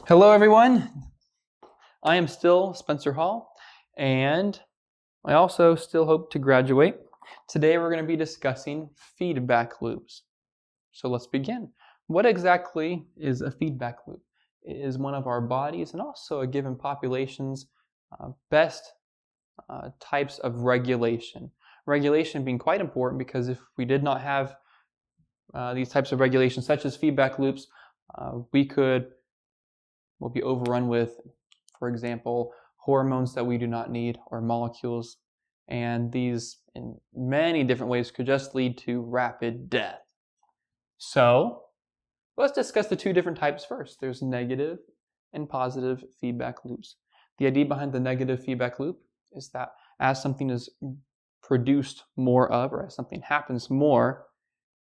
Hello everyone, I am still Spencer Hall, and I also still hope to graduate. Today we're going to be discussing feedback loops. So let's begin. What exactly is a feedback loop? It is one of our bodies and also a given population's best types of regulation. Regulation being quite important because if we did not have these types of regulations such as feedback loops, we'll be overrun with, for example, hormones that we do not need or molecules. And these, in many different ways, could just lead to rapid death. So let's discuss the two different types first. There's negative and positive feedback loops. The idea behind the negative feedback loop is that as something is produced more of, or as something happens more,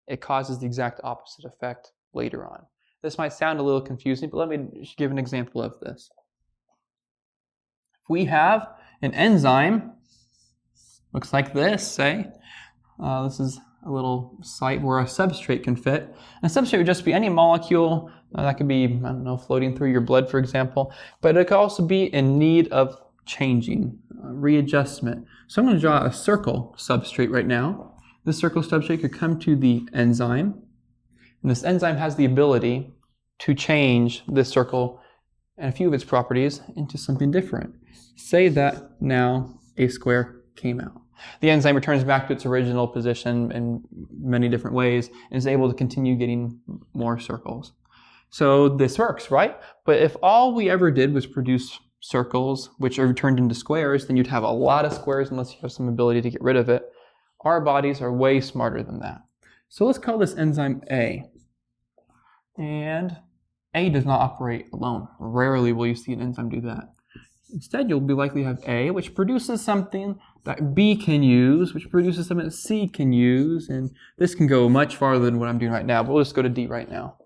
it causes the exact opposite effect later on. This might sound a little confusing, but let me give an example of this. If we have an enzyme, looks like this, say. This is a little site where a substrate can fit. And a substrate would just be any molecule that could be, I don't know, floating through your blood, for example. But it could also be in need of changing, readjustment. So I'm going to draw a circle substrate right now. This circle substrate could come to the enzyme. And this enzyme has the ability to change this circle and a few of its properties into something different. Say that now a square came out. The enzyme returns back to its original position in many different ways and is able to continue getting more circles. So this works, right? But if all we ever did was produce circles which are turned into squares, then you'd have a lot of squares unless you have some ability to get rid of it. Our bodies are way smarter than that. So let's call this enzyme A. And A does not operate alone. Rarely will you see an enzyme do that. Instead, you'll be likely to have A, which produces something that B can use, which produces something that C can use, and this can go much farther than what I'm doing right now, but we'll just go to D right now.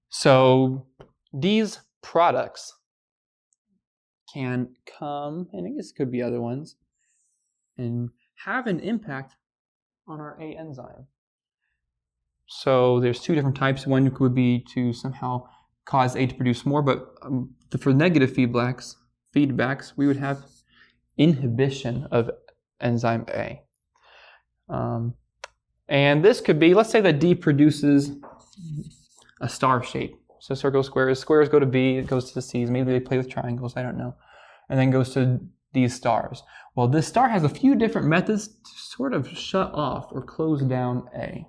So these products can come, and I guess it could be other ones, and have an impact on our A enzyme. So there's two different types. One would be to somehow cause A to produce more, but for negative feedbacks, we would have inhibition of enzyme A. And this could be, let's say that D produces a star shape. So circle, squares go to B, it goes to C's. Maybe they play with triangles, I don't know. And then goes to these stars. Well, this star has a few different methods to sort of shut off or close down A.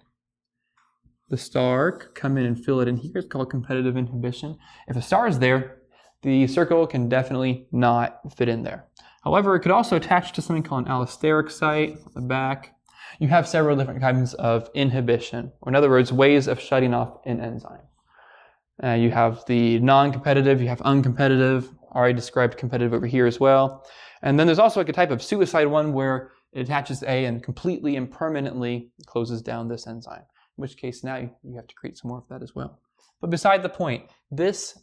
The star could come in and fill it in here. It's called competitive inhibition. If a star is there, the circle can definitely not fit in there. However, it could also attach to something called an allosteric site at the back. You have several different kinds of inhibition, or in other words, ways of shutting off an enzyme. You have the non-competitive, you have uncompetitive. I already described competitive over here as well. And then there's also like a type of suicide one where it attaches A and completely and permanently closes down this enzyme. In which case now you have to create some more of that as well. But beside the point, this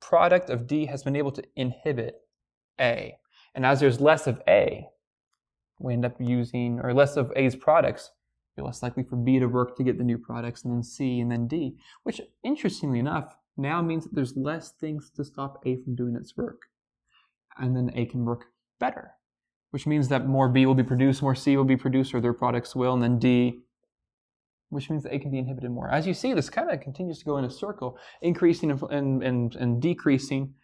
product of D has been able to inhibit A. And as there's less of A, we end up using, or less of A's products, it'll be less likely for B to work to get the new products, and then C, and then D, which interestingly enough, now means that there's less things to stop A from doing its work. And then A can work better, which means that more B will be produced, more C will be produced, or their products will, and then D, which means that A can be inhibited more. As you see, this kind of continues to go in a circle, increasing and decreasing.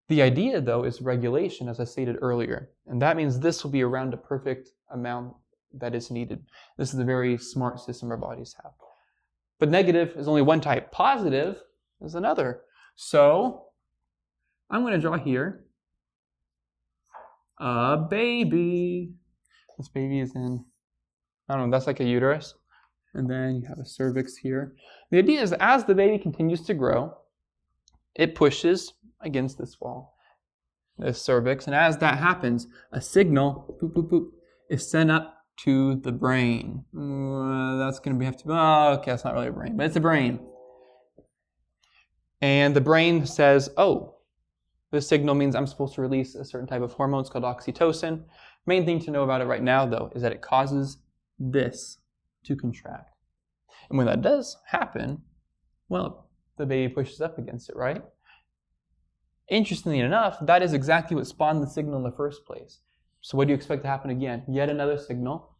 The idea, though, is regulation, as I stated earlier. And that means this will be around a perfect amount that is needed. This is a very smart system our bodies have. But negative is only one type. Positive is another. So I'm going to draw here a baby. This baby is in, I don't know, that's like a uterus. And then you have a cervix here. The idea is as the baby continues to grow, it pushes against this wall, this cervix. And as that happens, a signal, boop, boop, boop, is sent up to the brain. That's going to have to, okay, that's not really a brain, but it's a brain. And the brain says, oh, this signal means I'm supposed to release a certain type of hormone. It's called oxytocin. Main thing to know about it right now, though, is that it causes this to contract. And when that does happen, well, the baby pushes up against it, right? Interestingly enough, that is exactly what spawned the signal in the first place. So what do you expect to happen again? Yet another signal.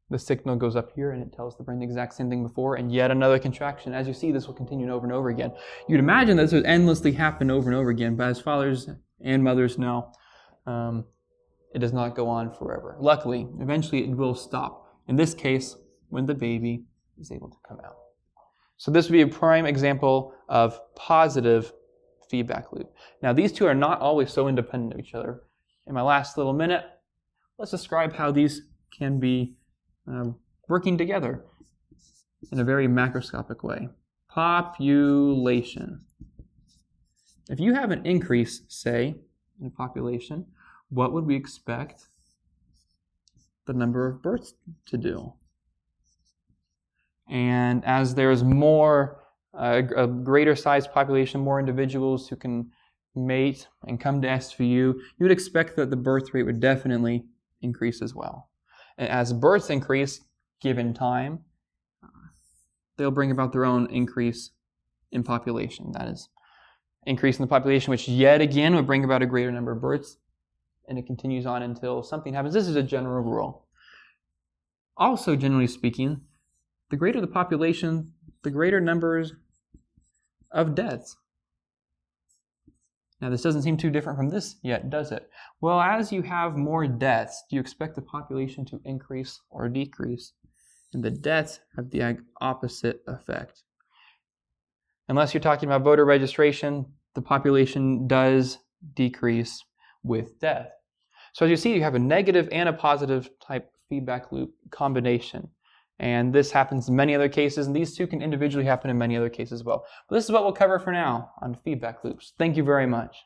The signal goes up here and it tells the brain the exact same thing before, and yet another contraction. As you see, this will continue over and over again. You'd imagine this would endlessly happen over and over again, but as fathers and mothers know, it does not go on forever. Luckily, eventually it will stop. In this case, when the baby is able to come out. So this would be a prime example of positive feedback loop. Now, these two are not always so independent of each other. In my last little minute, let's describe how these can be working together in a very macroscopic way. Population. If you have an increase, say, in a population, what would we expect the number of births to do? And as there's more, a greater size population, more individuals who can mate and come to SVU, you would expect that the birth rate would definitely increase as well. And as births increase, given time, they'll bring about their own increase in population. That is, increase in the population, which yet again would bring about a greater number of births, and it continues on until something happens. This is a general rule. Also, generally speaking, the greater the population, the greater numbers of deaths. Now, this doesn't seem too different from this yet, does it? Well, as you have more deaths, do you expect the population to increase or decrease? And the deaths have the opposite effect. Unless you're talking about voter registration, the population does decrease with death. So as you see, you have a negative and a positive type feedback loop combination. And this happens in many other cases, and these two can individually happen in many other cases as well. But this is what we'll cover for now on feedback loops. Thank you very much.